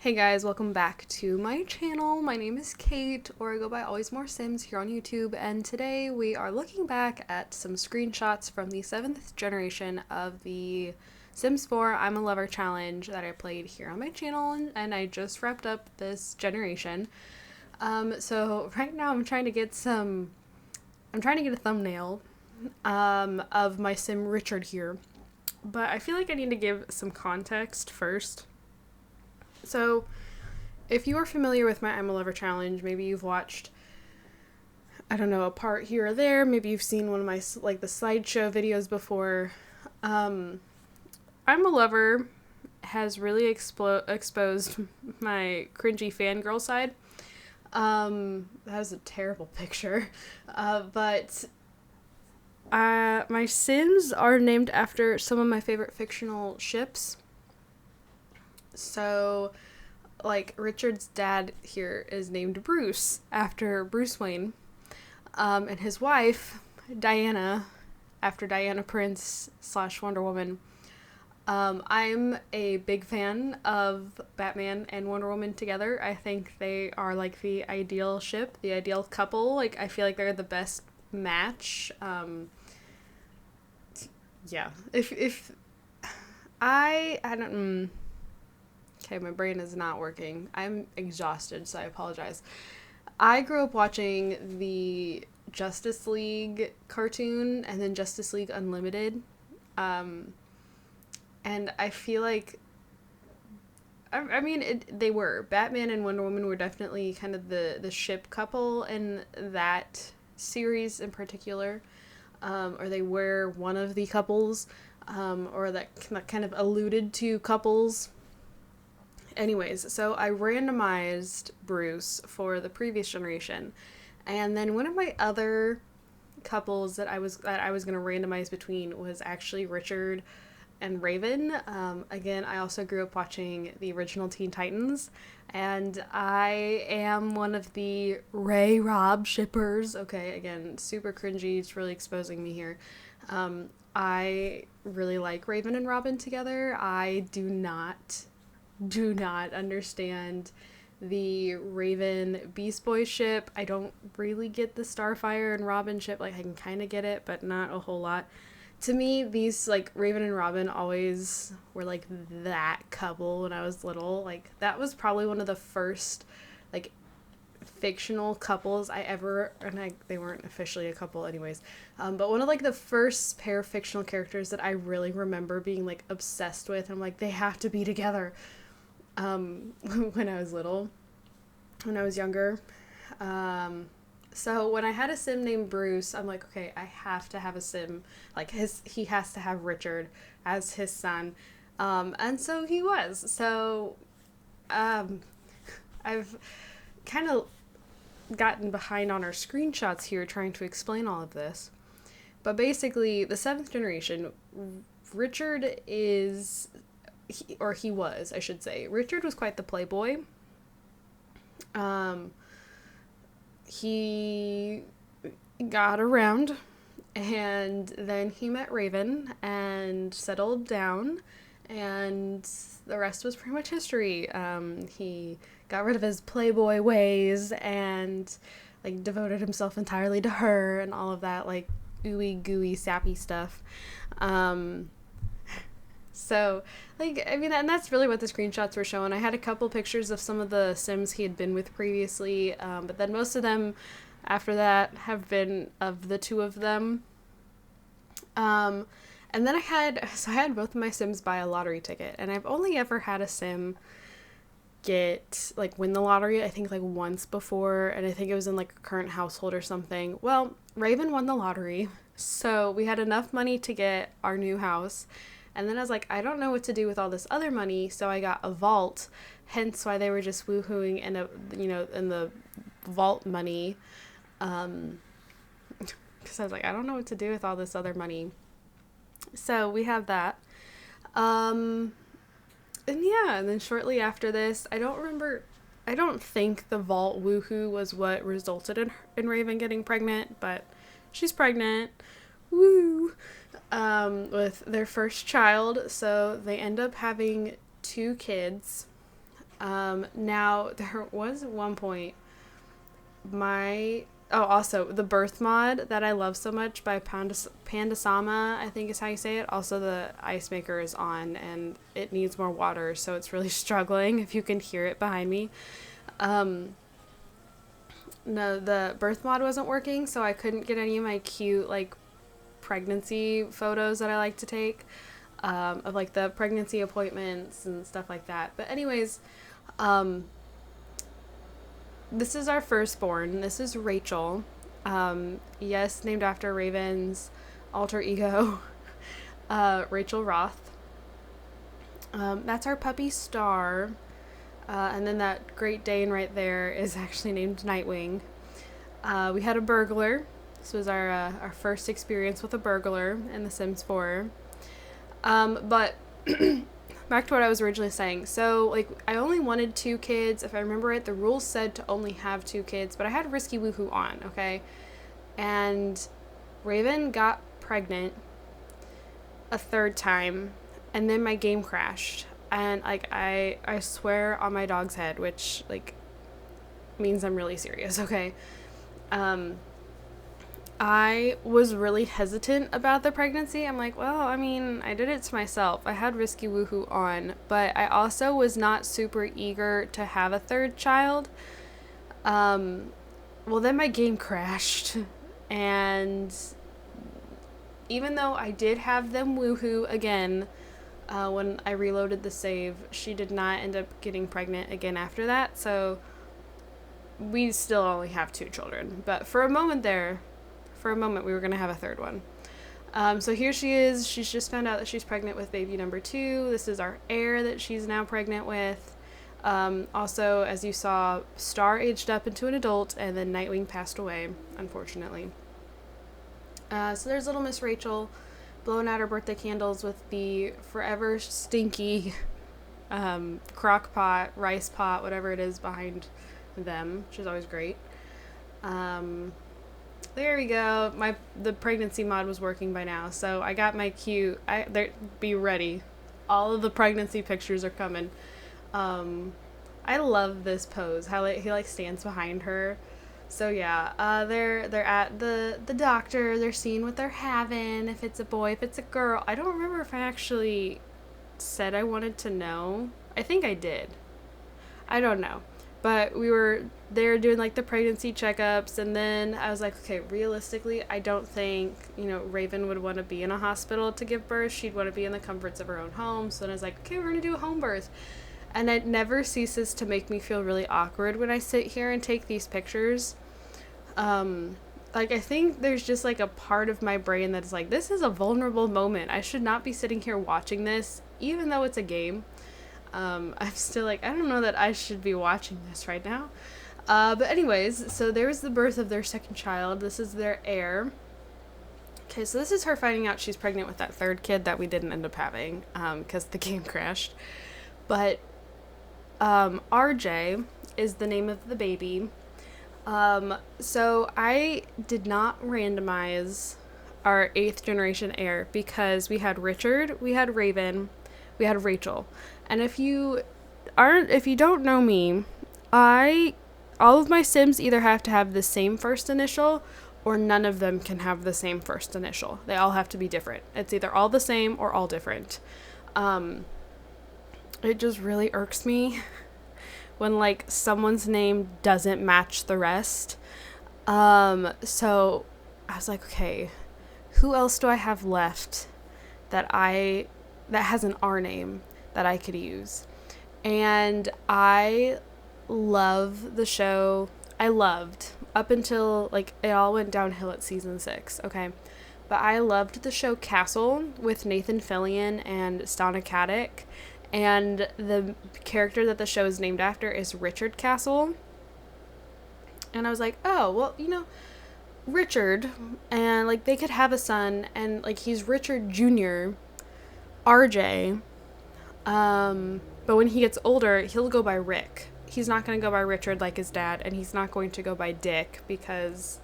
Hey guys, welcome back to my channel. My name is Kate, or I go by AlwaysMoreSims here on YouTube, and today we are looking back at some screenshots from the 7th generation of the Sims 4 I'm a Lover challenge that I played here on my channel, and I just wrapped up this generation. So right now I'm trying to get a thumbnail of my Sim Richard here, but I feel like I need to give some context first. So, if you are familiar with my I'm a Lover challenge, maybe you've watched, I don't know, a part here or there. Maybe you've seen one of my, the Slideshow videos before. I'm a Lover has really exposed my cringy fangirl side. That was a terrible picture. But my Sims are named after some of my favorite fictional ships. So, like, Richard's dad here is named Bruce after Bruce Wayne, and his wife, Diana, after Diana Prince / Wonder Woman. I'm a big fan of Batman and Wonder Woman together. I think they are, like, the ideal ship, the ideal couple. Like, I feel like they're the best match. Yeah. If I don't... Okay, my brain is not working. I'm exhausted, so I apologize. I grew up watching the Justice League cartoon and then Justice League Unlimited. And I feel like, they were. Batman and Wonder Woman were definitely kind of the ship couple in that series in particular. Or they were one of the couples, or that kind of alluded to couples. Anyways, so I randomized Bruce for the previous generation, and then one of my other couples that I was going to randomize between was actually Richard and Raven. Again, I also grew up watching the original Teen Titans, and I am one of the Ray Rob shippers. Okay, again, super cringy. It's really exposing me here. I really like Raven and Robin together. I do not understand the Raven Beast Boy ship. I don't really get the Starfire and Robin ship. Like, I can kind of get it, but not a whole lot. To me, these, like, Raven and Robin always were, like, that couple when I was little. Like, that was probably one of the first, like, fictional couples I ever, they weren't officially a couple anyways, but one of, like, the first pair of fictional characters that I really remember being, like, obsessed with. I'm like, they have to be together. When I was little, when I was younger. So when I had a Sim named Bruce, I'm like, okay, I have to have a Sim, like, he has to have Richard as his son. And so he was. So, I've kind of gotten behind on our screenshots here trying to explain all of this. But basically, the 7th generation, Richard is... he was, I should say. Richard was quite the playboy. He got around, and then he met Raven and settled down, and the rest was pretty much history. He got rid of his playboy ways and, like, devoted himself entirely to her and all of that, like, ooey gooey sappy stuff. So, like, I mean, and that's really what the screenshots were showing. I had a couple pictures of some of the Sims he had been with previously, but then most of them after that have been of the two of them. And then I had both of my Sims buy a lottery ticket, and I've only ever had a Sim win the lottery, I think, like, once before, and I think it was in, like, a current household or something. Well, Raven won the lottery, so we had enough money to get our new house. And then I was like, I don't know what to do with all this other money, so I got a vault, hence why they were just woohooing in the vault money, because I was like, I don't know what to do with all this other money. So we have that. And then shortly after this, I don't think the vault woohoo was what resulted in Raven getting pregnant, but she's pregnant. Woo! With their first child, so they end up having 2 kids. Now there was one point also the birth mod that I love so much by Pandasama, I think is how you say it. Also, the ice maker is on and it needs more water, so it's really struggling if you can hear it behind me. No, the birth mod wasn't working, so I couldn't get any of my cute, like, pregnancy photos that I like to take, of, like, the pregnancy appointments and stuff like that. But anyways, this is our firstborn. This is Rachel. Yes, named after Raven's alter ego, Rachel Roth. That's our puppy Star. And then that Great Dane right there is actually named Nightwing. We had a burglar. This was our first experience with a burglar in The Sims 4. But back to what I was originally saying. So, like, I only wanted 2 kids. If I remember right, the rules said to only have 2 kids, but I had Risky Woohoo on, okay? And Raven got pregnant a 3rd time, and then my game crashed. And, like, I swear on my dog's head, which, like, means I'm really serious, okay? I was really hesitant about the pregnancy. I'm like, well, I mean, I did it to myself. I had Risky Woohoo on, but I also was not super eager to have a 3rd child. Well, then my game crashed, and even though I did have them woohoo again, when I reloaded the save, she did not end up getting pregnant again after that, so we still only have 2 children. But for a moment we were going to have a 3rd one. So here she is. She's just found out that she's pregnant with baby number 2. This is our heir that she's now pregnant with. Also, as you saw, Star aged up into an adult, and then Nightwing passed away, unfortunately. So there's little Miss Rachel blowing out her birthday candles with the forever stinky crock pot, rice pot, whatever it is behind them, which is always great. There we go. The pregnancy mod was working by now, so I got my cute. Be ready. All of the pregnancy pictures are coming. I love this pose. How he like stands behind her. So yeah, they're at the doctor. They're seeing what they're having. If it's a boy, if it's a girl. I don't remember if I actually said I wanted to know. I think I did. I don't know. But we were there doing, like, the pregnancy checkups, and then I was like, okay, realistically, I don't think, Raven would want to be in a hospital to give birth. She'd want to be in the comforts of her own home. So then I was like, okay, we're going to do a home birth. And it never ceases to make me feel really awkward when I sit here and take these pictures. Like, I think there's just, like, a part of my brain that's like, this is a vulnerable moment. I should not be sitting here watching this, even though it's a game. I'm still like, I don't know that I should be watching this right now. But anyways, so there was the birth of their 2nd child. This is their heir. Okay, so this is her finding out she's pregnant with that 3rd kid that we didn't end up having, because the game crashed. But, RJ is the name of the baby. So I did not randomize our 8th generation heir because we had Richard, we had Raven, we had Rachel. And if you don't know me, all of my Sims either have to have the same first initial or none of them can have the same first initial. They all have to be different. It's either all the same or all different. It just really irks me when, like, someone's name doesn't match the rest. So I was like, okay, who else do I have left that has an R name that I could use? And I love the show. I loved up until, like, it all went downhill at season 6, okay? But I loved the show Castle with Nathan Fillion and Stana Katic. And the character that the show is named after is Richard Castle. And I was like, oh, well, Richard, and, like, they could have a son, and, like, he's Richard Jr., RJ, but when he gets older, he'll go by Rick. He's not going to go by Richard like his dad, and he's not going to go by Dick, because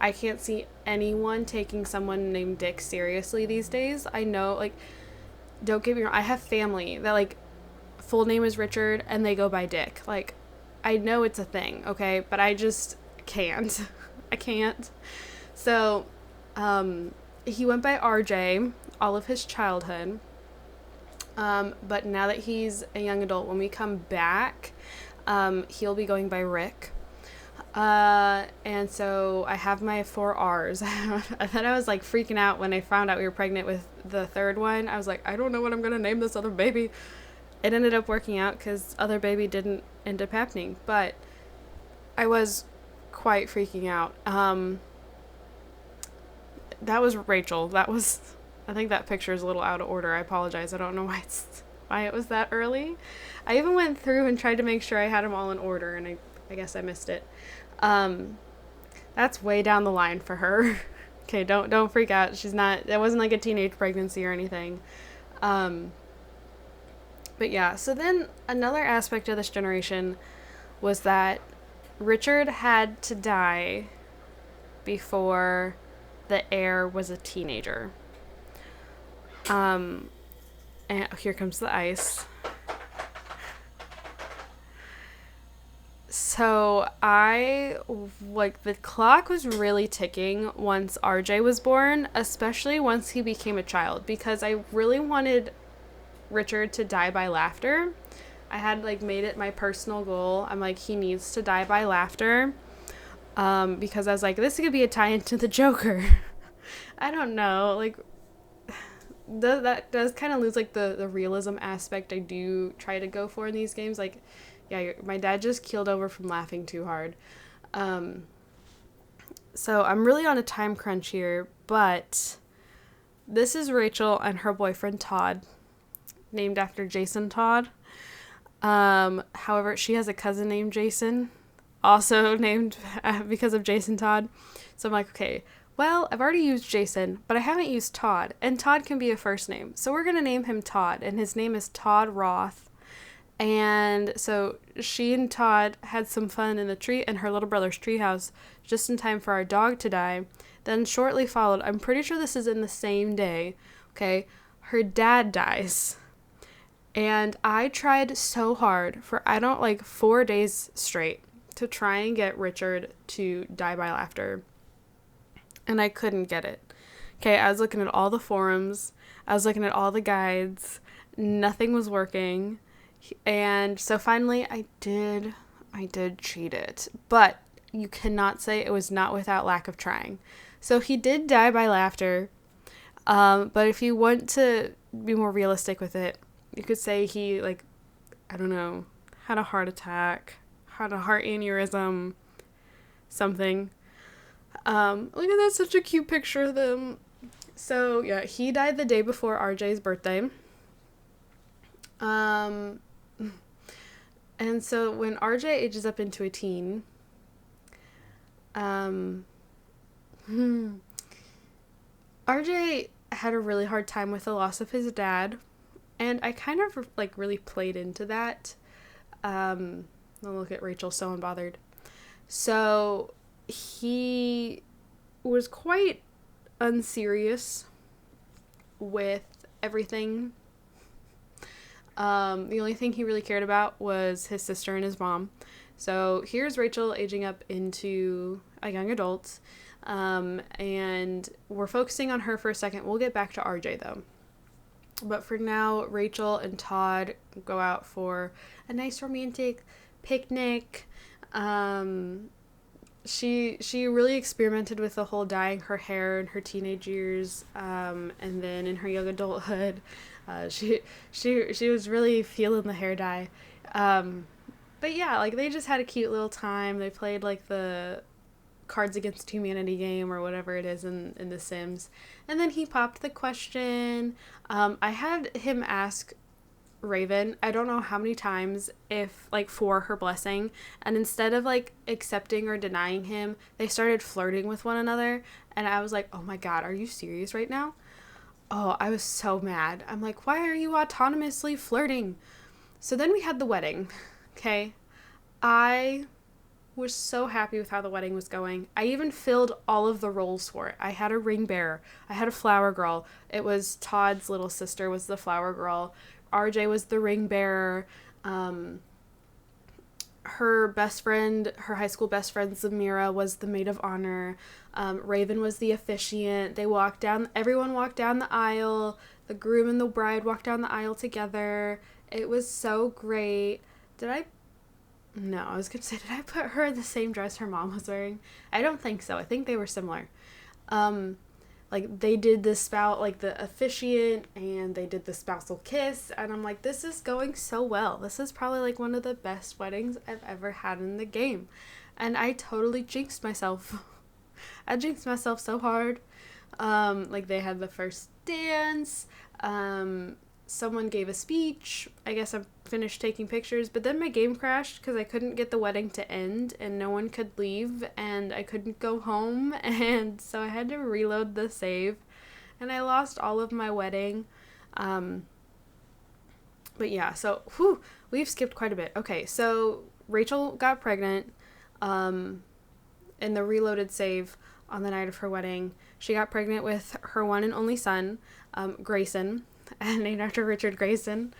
I can't see anyone taking someone named Dick seriously these days. I know, like, don't get me wrong, I have family that, like, full name is Richard and they go by Dick. Like, I know it's a thing, okay? But I just can't. I can't. So, he went by RJ all of his childhood. But now that he's a young adult, when we come back, he'll be going by Rick. And so I have my 4 R's. I thought I was like freaking out when I found out we were pregnant with the third one. I was like, I don't know what I'm going to name this other baby. It ended up working out because other baby didn't end up happening, but I was quite freaking out. That was Rachel. I think that picture is a little out of order. I apologize. I don't know why it was that early. I even went through and tried to make sure I had them all in order, and I guess I missed it. That's way down the line for her. Okay, don't freak out. That wasn't like a teenage pregnancy or anything. But yeah, so then another aspect of this generation was that Richard had to die before the heir was a teenager. And here comes the ice. So the clock was really ticking once RJ was born, especially once he became a child, because I really wanted Richard to die by laughter. I had made it my personal goal. I'm like, he needs to die by laughter, because I was like, this could be a tie-in to the Joker. I don't know, that does kind of lose the realism aspect I do try to go for in these games. Yeah, my dad just keeled over from laughing too hard. So I'm really on a time crunch here, but this is Rachel and her boyfriend Todd, named after Jason Todd. However, she has a cousin named Jason, also named because of Jason Todd. So I'm like, okay, well, I've already used Jason, but I haven't used Todd, and Todd can be a first name. So we're going to name him Todd, and his name is Todd Roth. And so she and Todd had some fun in the tree in her little brother's treehouse just in time for our dog to die. Then shortly followed, I'm pretty sure this is in the same day, okay, her dad dies. And I tried so hard for 4 days straight to try and get Richard to die by laughter. And I couldn't get it. Okay, I was looking at all the forums. I was looking at all the guides. Nothing was working. And so finally I did cheat it. But you cannot say it was not without lack of trying. So he did die by laughter. But if you want to be more realistic with it, you could say he, I don't know, had a heart attack, had a heart aneurysm, something. Look at that, such a cute picture of them. So, yeah, he died the day before RJ's birthday. And so when RJ ages up into a teen, RJ had a really hard time with the loss of his dad. And I kind of, really played into that. Look at Rachel, so unbothered. So, he was quite unserious with everything. The only thing he really cared about was his sister and his mom. So, here's Rachel aging up into a young adult. And we're focusing on her for a second. We'll get back to RJ, though. But for now, Rachel and Todd go out for a nice romantic picnic. She really experimented with the whole dyeing her hair in her teenage years, and then in her young adulthood, she was really feeling the hair dye. But yeah, they just had a cute little time. They played the Cards Against Humanity game or whatever it is in The Sims. And then he popped the question. I had him ask Raven, I don't know how many times, if for her blessing, and instead of accepting or denying him, they started flirting with one another, and I was like, oh my god, are you serious right now? Oh, I was so mad. I'm like, why are you autonomously flirting? So then we had the wedding. Okay, I was so happy with how the wedding was going. I even filled all of the roles for it. I had a ring bearer. I had a flower girl. It was Todd's little sister was the flower girl. RJ was the ring bearer. Her best friend, her high school best friend Zamira, was the maid of honor. Raven was the officiant. Everyone walked down the aisle. The groom and the bride walked down the aisle together. It was so great. No, I was going to say, did I put her in the same dress her mom was wearing? I don't think so. I think they were similar. Like, they did the officiant, and they did the spousal kiss, and I'm like, this is going so well. This is probably, like, one of the best weddings I've ever had in the game. And I totally jinxed myself. I jinxed myself so hard. Like, they had the first dance, someone gave a speech. I guess I finished taking pictures, but then my game crashed because I couldn't get the wedding to end and no one could leave and I couldn't go home, and so I had to reload the save and I lost all of my wedding. But yeah, so we've skipped quite a bit. Okay, so Rachel got pregnant in the reloaded save on the night of her wedding. She got pregnant with her one and only son, Grayson, named after Richard Grayson.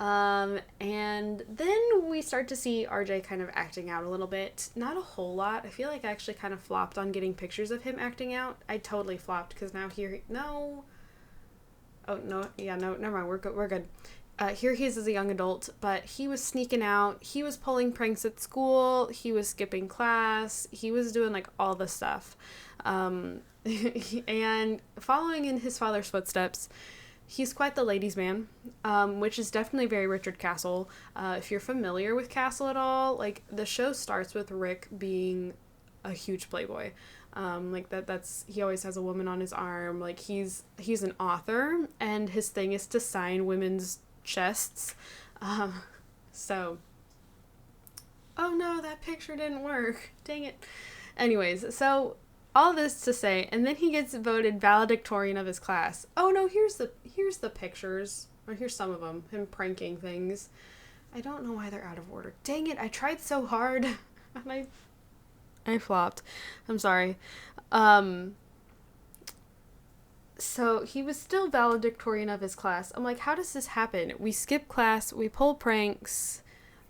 And then we start to see RJ kind of acting out a little bit. Not a whole lot. I feel like I actually kind of flopped on getting pictures of him acting out. I totally flopped because now no. Oh, no. Yeah, no, never mind. We're good. Here he is as a young adult, but he was sneaking out. He was pulling pranks at school. He was skipping class. He was doing like all the stuff. And following in his father's footsteps, he's quite the ladies' man, which is definitely very Richard Castle. If you're familiar with Castle at all, like, the show starts with Rick being a huge playboy. Like, that's he always has a woman on his arm. Like, he's an author, and his thing is to sign women's chests. So, oh no, that picture didn't work. Dang it. Anyways, so all this to say, and then he gets voted valedictorian of his class. Oh no, here's the pictures. Or here's some of them. Him pranking things. I don't know why they're out of order. Dang it, I tried so hard. And I flopped. I'm sorry. So he was still valedictorian of his class. I'm like, how does this happen? We skip class, we pull pranks.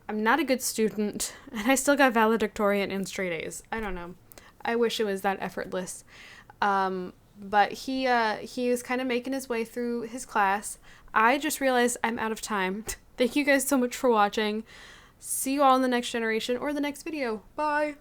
I'm not a good student, and I still got valedictorian and straight A's. I don't know. I wish it was that effortless. But he was kind of making his way through his class. I just realized I'm out of time. Thank you guys so much for watching. See you all in the next generation or the next video. Bye!